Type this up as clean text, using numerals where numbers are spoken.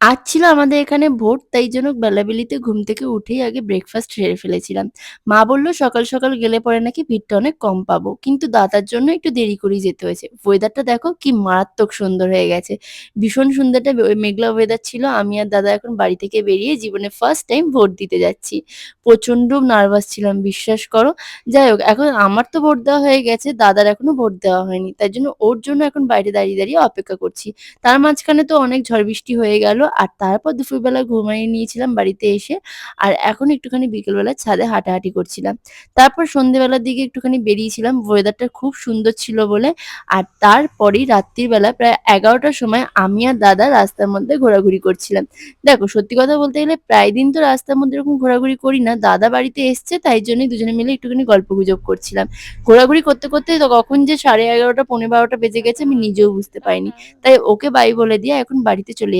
আজ ছিল আমাদের এখানে ভোট, তাই জন্য বেলাবেলিতে ঘুম থেকে উঠেই আগে ব্রেকফাস্ট সেরে ফেলেছিলাম। মা বলল সকাল, সকাল গেলে পরে নাকি ভিড়টা অনেক কম পাবো। কিন্তু দাদার জন্য একটু দেরি করেই যেতে হয়েছে। ওয়েদারটা দেখো কি মারাত্মক সুন্দর হয়ে গেছে। ভীষণ সুন্দর একটা মেঘলা ওয়েদার ছিল। আমি আর দাদা এখন বাড়ি থেকে বেরিয়ে জীবনে ফার্স্ট টাইম ভোট দিতে যাচ্ছি। প্রচন্ড নার্ভাস ছিলাম বিশ্বাস করো। যাই হোক এখন আমার তো ভোট দেওয়া হয়ে গেছে, দাদার এখনো ভোট দেওয়া হয়নি। তাই জন্য ওর জন্য এখন বাইরে দাঁড়িয়ে, দাঁড়িয়ে অপেক্ষা করছি। তার মাঝখানে তো অনেক ঝড় বৃষ্টি হয়ে গেল। আর তারপর দুপুরবেলা ঘুমায়ে নিয়েছিলাম বাড়িতে এসে। আর এখন একটুখানি বিকেলবেলা ছাদে হাঁটাহাঁটি করছিলাম। তারপর সন্ধ্যেবেলার দিকে একটুখানি বেরিয়েছিলাম। ওয়েদারটা খুব সুন্দর ছিল বলে। আর তারপরেই রাত্রির বেলা প্রায় ১১:০০ টার সময় আমি আর দাদা রাস্তার মধ্যে ঘোরাঘুরি করছিলাম। দেখো সত্যি কথা বলতে গেলে প্রায় দিন তো রাস্তার মধ্যে এরকম ঘোরাঘুরি করি না। দাদা বাড়িতে এসছে তাই জন্যই দুজনে মিলে একটুখানি গল্পগুজব করছিলাম। ঘোরাঘুরি করতে, করতে তো কখন যে 11:30 পৌনে 12টা বেজে গেছে আমি নিজেও বুঝতে পারিনি। আহা! তাই ওকে বাই বলে দিয়ে এখন বাড়িতে চলে